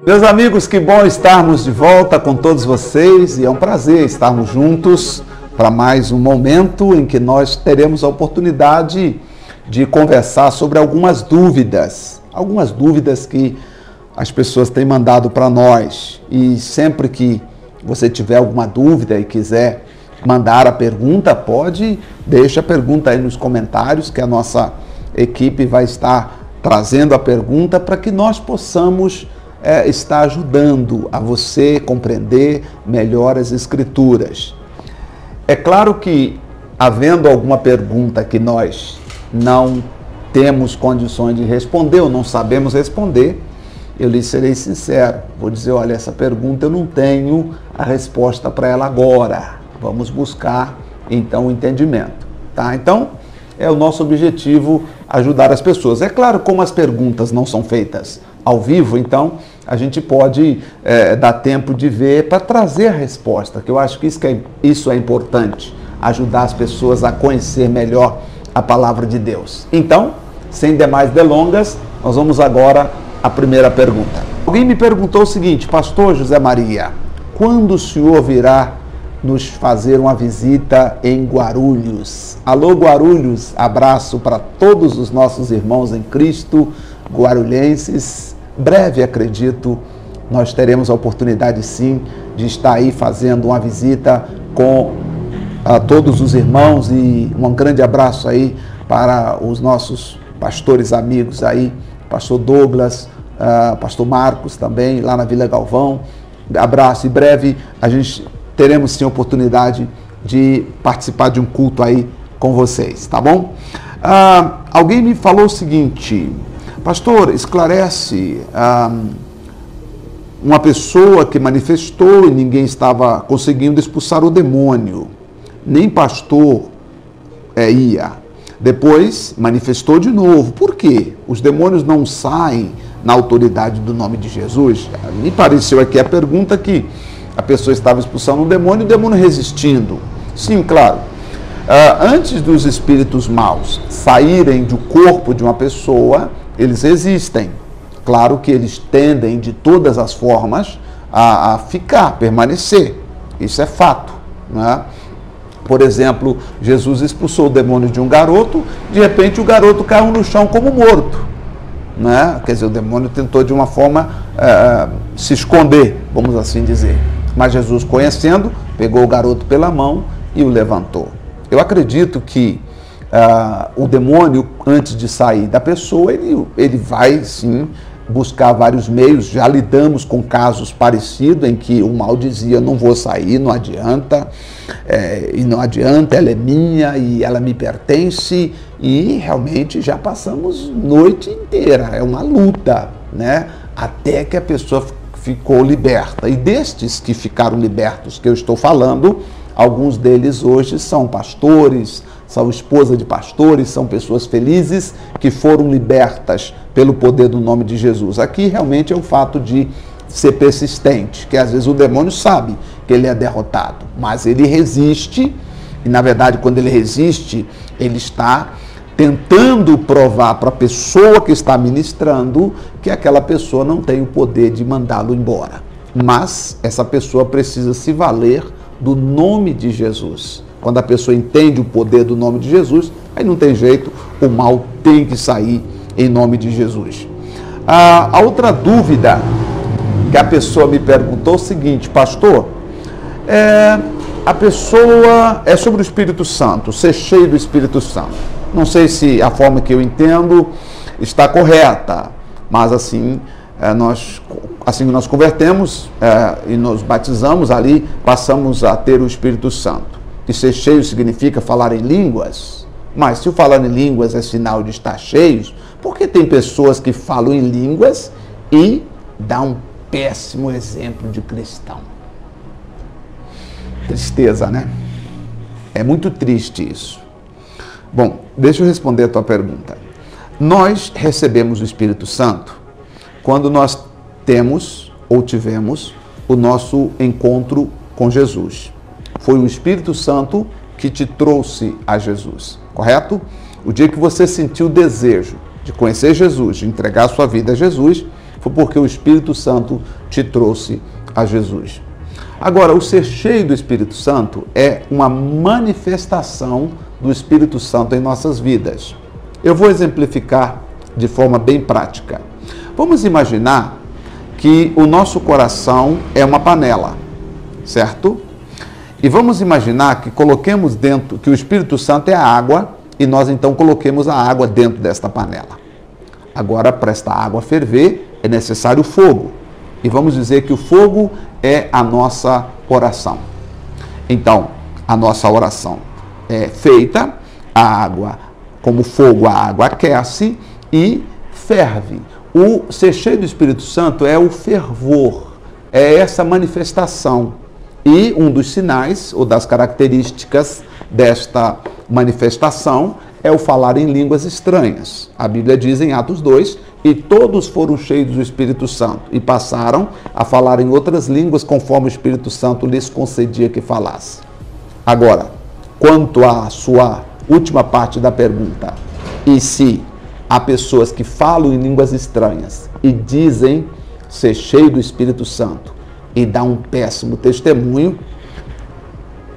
Meus amigos, que bom estarmos de volta com todos vocês e é um prazer estarmos juntos para mais um momento em que nós teremos a oportunidade de conversar sobre algumas dúvidas que as pessoas têm mandado para nós. E sempre que você tiver alguma dúvida e quiser mandar a pergunta, deixa a pergunta aí nos comentários que a nossa equipe vai estar trazendo a pergunta para que nós possamos estar ajudando a você compreender melhor as Escrituras. É claro que, havendo alguma pergunta que nós não temos condições de responder ou não sabemos responder, eu lhe serei sincero, vou dizer, olha, essa pergunta eu não tenho a resposta para ela agora, vamos buscar então o entendimento, tá? Então, é o nosso objetivo ajudar as pessoas. É claro, como as perguntas não são feitas ao vivo, então a gente pode dar tempo de ver para trazer a resposta, que eu acho que isso é importante, ajudar as pessoas a conhecer melhor a palavra de Deus. Então, sem demais delongas, nós vamos agora à primeira pergunta. Alguém me perguntou o seguinte: Pastor José Maria, quando o senhor virá nos fazer uma visita em Guarulhos? Alô, Guarulhos, abraço para todos os nossos irmãos em Cristo, guarulhenses. Breve, acredito, nós teremos a oportunidade sim de estar aí fazendo uma visita com todos os irmãos, e um grande abraço aí para os nossos pastores amigos aí, pastor Douglas, pastor Marcos também, lá na Vila Galvão. Abraço, em breve a gente teremos sim a oportunidade de participar de um culto aí com vocês, tá bom? Alguém me falou o seguinte: Pastor, esclarece, uma pessoa que manifestou e ninguém estava conseguindo expulsar o demônio, nem pastor ia. Depois manifestou de novo. Por quê? Os demônios não saem na autoridade do nome de Jesus? Me pareceu aqui a pergunta que a pessoa estava expulsando um demônio e o demônio resistindo. Sim, claro. Antes dos espíritos maus saírem do corpo de uma pessoa, eles existem. Claro que eles tendem de todas as formas a permanecer. Isso é fato, né? Por exemplo, Jesus expulsou o demônio de um garoto, de repente o garoto caiu no chão como morto, né? Quer dizer, o demônio tentou de uma forma se esconder, vamos assim dizer. Mas Jesus, conhecendo, pegou o garoto pela mão e o levantou. Eu acredito que o demônio, antes de sair da pessoa, ele vai sim buscar vários meios. Já lidamos com casos parecidos em que o mal dizia: não vou sair, não adianta, e não adianta, ela é minha e ela me pertence, e realmente já passamos noite inteira, é uma luta, né? Até que a pessoa ficou liberta. E destes que ficaram libertos que eu estou falando, alguns deles hoje são pastores, são esposa de pastores, são pessoas felizes que foram libertas pelo poder do nome de Jesus. Aqui realmente é o fato de ser persistente, que às vezes o demônio sabe que ele é derrotado, mas ele resiste, e na verdade quando ele resiste, ele está tentando provar para a pessoa que está ministrando que aquela pessoa não tem o poder de mandá-lo embora. Mas essa pessoa precisa se valer do nome de Jesus. Quando a pessoa entende o poder do nome de Jesus, aí não tem jeito, o mal tem que sair em nome de Jesus. A outra dúvida que a pessoa me perguntou é o seguinte: Pastor, a pessoa é sobre o Espírito Santo, ser cheio do Espírito Santo. Não sei se a forma que eu entendo está correta, mas assim que nós convertemos e nos batizamos ali, passamos a ter o Espírito Santo. E ser cheio significa falar em línguas, mas se o falar em línguas é sinal de estar cheios, porque tem pessoas que falam em línguas e dão um péssimo exemplo de cristão. Tristeza, né? É muito triste isso. Bom, deixa eu responder a tua pergunta. Nós recebemos o Espírito Santo quando nós temos ou tivemos o nosso encontro com Jesus. Foi o Espírito Santo que te trouxe a Jesus, correto? O dia que você sentiu o desejo de conhecer Jesus, de entregar a sua vida a Jesus, foi porque o Espírito Santo te trouxe a Jesus. Agora, o ser cheio do Espírito Santo é uma manifestação do Espírito Santo em nossas vidas. Eu vou exemplificar de forma bem prática. Vamos imaginar que o nosso coração é uma panela, certo? E vamos imaginar que coloquemos dentro, que o Espírito Santo é a água, e nós então coloquemos a água dentro desta panela. Agora, para esta água ferver, é necessário fogo. E vamos dizer que o fogo é a nossa oração. Então, a nossa oração é feita, a água, como fogo, a água aquece e ferve. O ser cheio do Espírito Santo é o fervor, é essa manifestação. E um dos sinais, ou das características desta manifestação, é o falar em línguas estranhas. A Bíblia diz em Atos 2, e todos foram cheios do Espírito Santo, e passaram a falar em outras línguas, conforme o Espírito Santo lhes concedia que falasse. Agora, quanto à sua última parte da pergunta, e se há pessoas que falam em línguas estranhas e dizem ser cheio do Espírito Santo e dá um péssimo testemunho,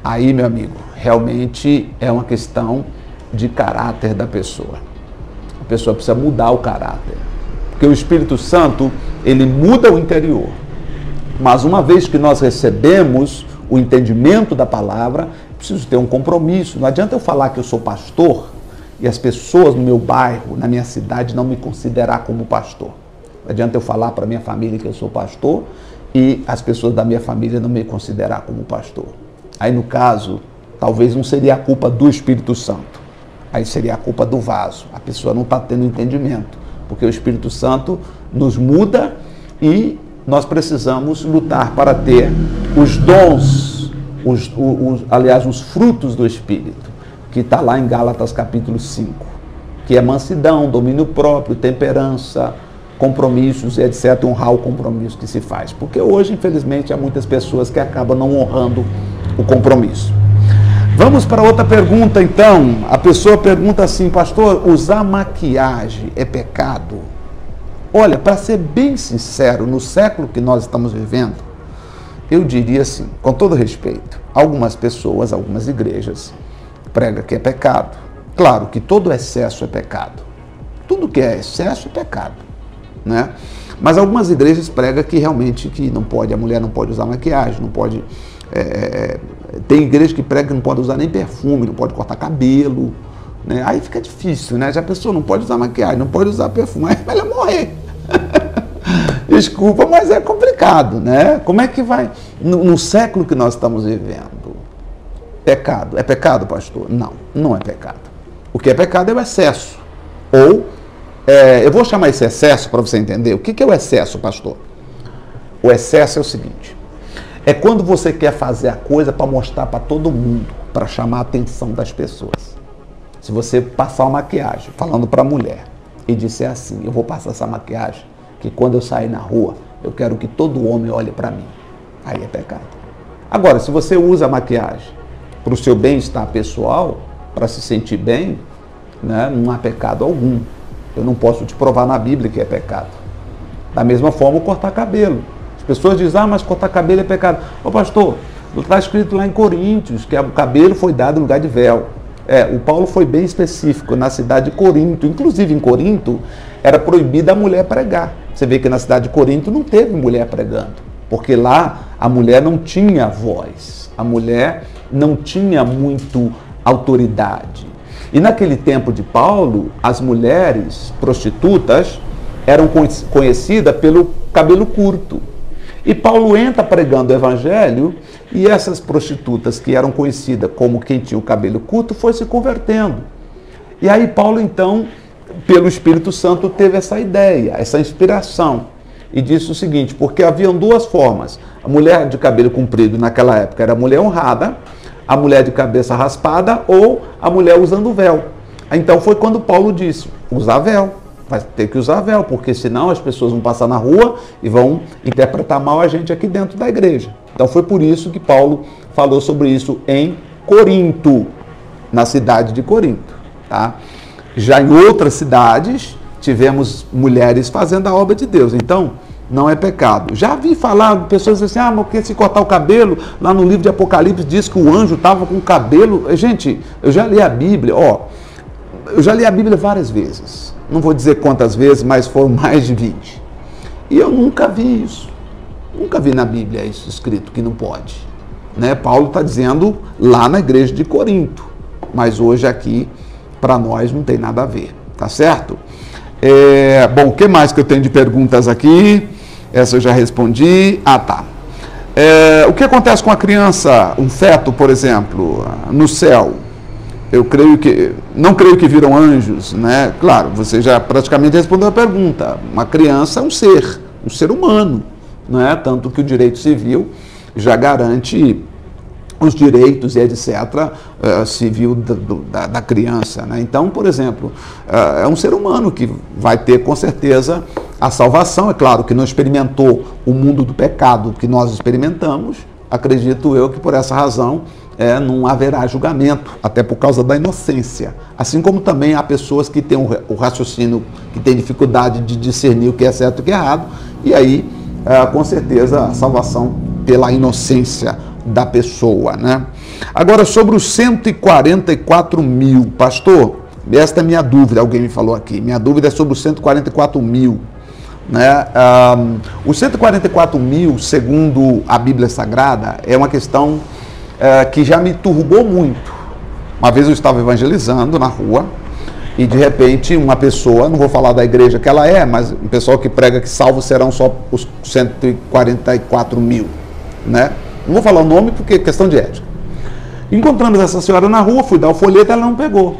aí, meu amigo, realmente é uma questão de caráter da pessoa. A pessoa precisa mudar o caráter. Porque o Espírito Santo, ele muda o interior. Mas uma vez que nós recebemos o entendimento da palavra, preciso ter um compromisso. Não adianta eu falar que eu sou pastor e as pessoas no meu bairro, na minha cidade, não me considerar como pastor. Não adianta eu falar para a minha família que eu sou pastor e as pessoas da minha família não me considerar como pastor. Aí, no caso, talvez não seria a culpa do Espírito Santo. Aí seria a culpa do vaso. A pessoa não está tendo entendimento. Porque o Espírito Santo nos muda e nós precisamos lutar para ter os dons, aliás, os frutos do Espírito, que está lá em Gálatas capítulo 5, que é mansidão, domínio próprio, temperança, compromissos e etc. Honrar o compromisso que se faz. Porque hoje, infelizmente, há muitas pessoas que acabam não honrando o compromisso. Vamos para outra pergunta, então. A pessoa pergunta assim: pastor, usar maquiagem é pecado? Olha, para ser bem sincero, no século que nós estamos vivendo, eu diria assim, com todo respeito, algumas pessoas, algumas igrejas, pregam que é pecado. Claro que todo excesso é pecado. Tudo que é excesso é pecado, né? Mas algumas igrejas pregam que realmente que não pode, a mulher não pode usar maquiagem, não pode... tem igreja que prega que não pode usar nem perfume, não pode cortar cabelo, né? Aí fica difícil, né? Já a pessoa não pode usar maquiagem, não pode usar perfume, aí vai ela morrer. Desculpa, mas é complicado, né? Como é que vai? No século que nós estamos vivendo, pecado. É pecado, pastor? Não, não é pecado. O que é pecado é o excesso. Ou, eu vou chamar esse excesso para você entender. O que é o excesso, pastor? O excesso é o seguinte: é quando você quer fazer a coisa para mostrar para todo mundo, para chamar a atenção das pessoas. Se você passar uma maquiagem, falando para a mulher, e disser assim: eu vou passar essa maquiagem, que quando eu sair na rua, eu quero que todo homem olhe para mim. Aí é pecado. Agora, se você usa a maquiagem para o seu bem-estar pessoal, para se sentir bem, né, não há pecado algum. Eu não posso te provar na Bíblia que é pecado. Da mesma forma, o cortar cabelo. As pessoas dizem: ah, mas cortar cabelo é pecado. Ô pastor, está escrito lá em Coríntios que o cabelo foi dado em lugar de véu. O Paulo foi bem específico na cidade de Corinto. Inclusive em Corinto era proibida a mulher pregar. Você vê que na cidade de Corinto não teve mulher pregando, porque lá a mulher não tinha voz, a mulher não tinha muito autoridade. E naquele tempo de Paulo, as mulheres prostitutas eram conhecidas pelo cabelo curto. E Paulo entra pregando o evangelho e essas prostitutas que eram conhecidas como quem tinha o cabelo curto foi se convertendo. E aí Paulo então, pelo Espírito Santo, teve essa ideia, essa inspiração. E disse o seguinte: porque haviam duas formas. A mulher de cabelo comprido naquela época era a mulher honrada, a mulher de cabeça raspada ou a mulher usando véu. Então foi quando Paulo disse: usar véu. Vai ter que usar véu, porque senão as pessoas vão passar na rua e vão interpretar mal a gente aqui dentro da igreja. Então foi por isso que Paulo falou sobre isso em Corinto, na cidade de Corinto, tá? Já em outras cidades, tivemos mulheres fazendo a obra de Deus. Então, não é pecado. Já vi falar, pessoas dizem assim, mas porque se cortar o cabelo, lá no livro de Apocalipse diz que o anjo estava com o cabelo. Gente, eu já li a Bíblia, eu já li a Bíblia várias vezes. Não vou dizer quantas vezes, mas foram mais de 20. E eu nunca vi isso. Nunca vi na Bíblia isso escrito, que não pode. Né? Paulo está dizendo lá na igreja de Corinto. Mas hoje aqui, para nós, não tem nada a ver. Tá certo? Bom, o que mais que eu tenho de perguntas aqui? Essa eu já respondi. Tá. O que acontece com a criança, um feto, por exemplo, no céu? Não creio que viram anjos, né? Claro, você já praticamente respondeu a pergunta. Uma criança é um ser humano, né? Tanto que o direito civil já garante os direitos e etc. Civil da criança, né? Então, por exemplo, é um ser humano que vai ter com certeza a salvação. É claro que não experimentou o mundo do pecado que nós experimentamos. Acredito eu que por essa razão não haverá julgamento, até por causa da inocência. Assim como também há pessoas que têm o raciocínio, que têm dificuldade de discernir o que é certo e o que é errado, e aí, com certeza, a salvação pela inocência da pessoa, né? Agora, sobre os 144 mil, pastor, esta é minha dúvida, alguém me falou aqui, minha dúvida é sobre os 144 mil, né? Os 144 mil, segundo a Bíblia Sagrada, é uma questão que já me turbou muito. Uma vez eu estava evangelizando na rua e de repente uma pessoa, não vou falar da igreja que ela é, mas um pessoal que prega que salvos serão só os 144 mil, né? Não vou falar o nome porque é questão de ética. Encontramos essa senhora na rua, fui dar o folheto, ela não pegou.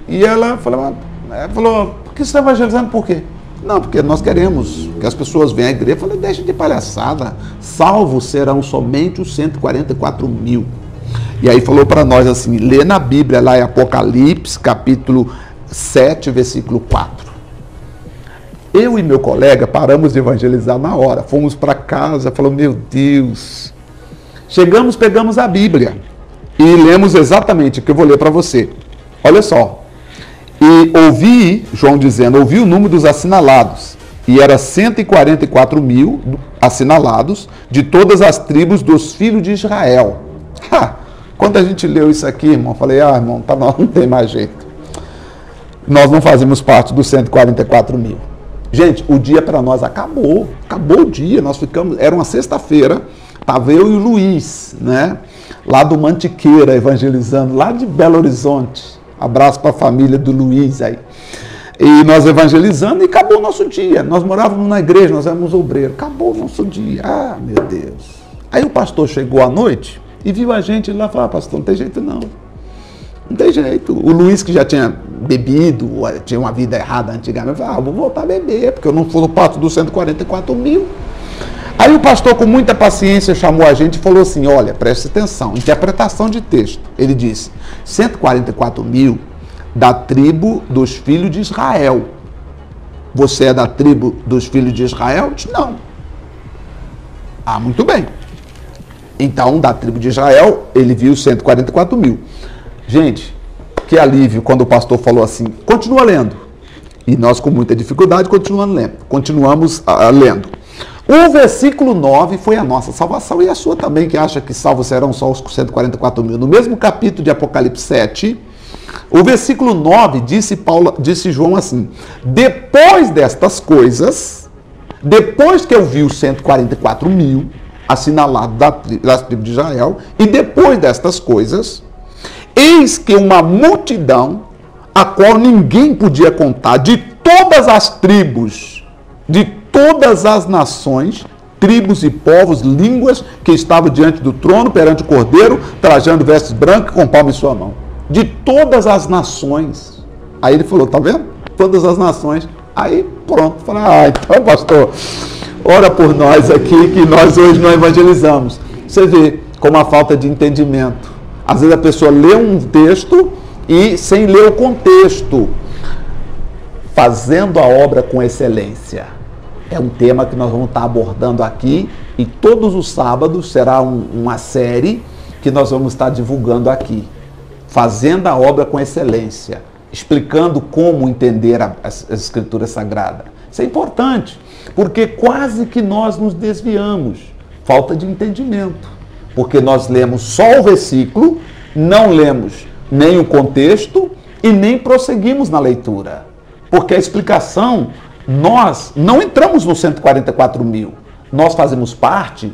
E ela falou, por que você está evangelizando? Por quê? Não, porque nós queremos que as pessoas venham à igreja. Eu falei, deixa de palhaçada, salvos serão somente os 144 mil. E aí falou para nós assim, lê na Bíblia lá em Apocalipse, capítulo 7, versículo 4. Eu e meu colega paramos de evangelizar na hora, fomos para casa, falou, meu Deus. Chegamos, pegamos a Bíblia e lemos exatamente o que eu vou ler para você. Olha só. E ouvi, João dizendo, ouvi o número dos assinalados. E era 144 mil assinalados de todas as tribos dos filhos de Israel. Quando a gente leu isso aqui, irmão, eu falei, irmão, para nós não tem mais jeito. Nós não fazemos parte dos 144 mil. Gente, o dia para nós acabou o dia, nós ficamos, era uma sexta-feira, estava eu e o Luiz, né? Lá do Mantiqueira, evangelizando, lá de Belo Horizonte. Abraço para a família do Luiz aí. E nós evangelizando e acabou o nosso dia. Nós morávamos na igreja, nós éramos obreiros. Acabou o nosso dia. Meu Deus. Aí o pastor chegou à noite e viu a gente lá e falou, pastor, não tem jeito não. Não tem jeito. O Luiz, que já tinha bebido, tinha uma vida errada antigamente, falou, vou voltar a beber, porque eu não fui no parte dos 144 mil. Aí o pastor, com muita paciência, chamou a gente e falou assim, olha, preste atenção, interpretação de texto. Ele disse, 144 mil da tribo dos filhos de Israel. Você é da tribo dos filhos de Israel? Eu disse, não. Muito bem. Então, da tribo de Israel, ele viu 144 mil. Gente, que alívio quando o pastor falou assim, continua lendo. E nós, com muita dificuldade, continuamos lendo. O versículo 9 foi a nossa salvação e a sua também, que acha que salvos serão só os 144 mil. No mesmo capítulo de Apocalipse 7, o versículo 9 disse João assim, depois destas coisas, depois que eu vi os 144 mil assinalados das tribos de Israel, e depois destas coisas, eis que uma multidão, a qual ninguém podia contar, de todas as tribos, de todas as nações, tribos e povos, línguas, que estavam diante do trono, perante o Cordeiro, trajando vestes brancas, com palma em sua mão. De todas as nações. Aí ele falou, tá vendo? Todas as nações. Aí pronto, falei, então pastor, ora por nós aqui, que nós hoje não evangelizamos. Você vê como a falta de entendimento. Às vezes a pessoa lê um texto e sem ler o contexto. Fazendo a obra com excelência. É um tema que nós vamos estar abordando aqui e todos os sábados será uma série que nós vamos estar divulgando aqui. Fazendo a obra com excelência. explicando como entender as Escrituras Sagradas. Isso é importante, porque quase que nós nos desviamos. Falta de entendimento. Porque nós lemos só o versículo, não lemos nem o contexto e nem prosseguimos na leitura. Porque a explicação, nós não entramos nos 144 mil. Nós fazemos parte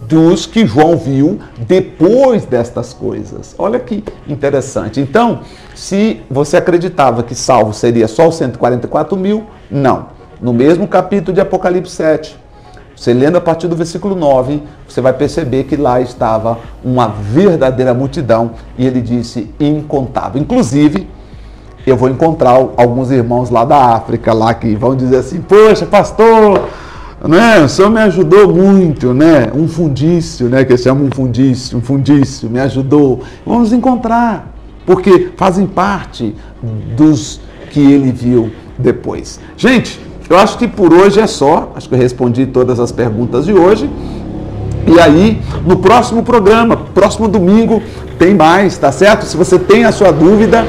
dos que João viu depois destas coisas. Olha que interessante. Então, se você acreditava que salvo seria só os 144 mil, não. No mesmo capítulo de Apocalipse 7, você lendo a partir do versículo 9, você vai perceber que lá estava uma verdadeira multidão, e ele disse incontável. Inclusive, eu vou encontrar alguns irmãos lá da África, lá que vão dizer assim, poxa, pastor, né, o senhor me ajudou muito, né? Um fundício, né? Que chama um fundício, me ajudou. Vamos encontrar, porque fazem parte dos que ele viu depois. Gente, eu acho que por hoje é só. Acho que eu respondi todas as perguntas de hoje. E aí, no próximo programa, próximo domingo, tem mais, tá certo? Se você tem a sua dúvida,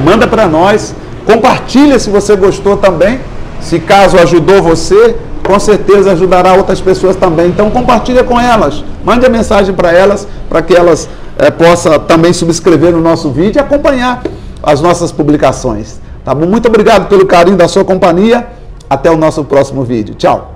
manda para nós. Compartilha se você gostou também. Se caso ajudou você, com certeza ajudará outras pessoas também. Então compartilha com elas, mande a mensagem para elas, para que elas possam também subscrever no nosso vídeo e acompanhar as nossas publicações. Tá bom? Muito obrigado pelo carinho da sua companhia. Até o nosso próximo vídeo. Tchau!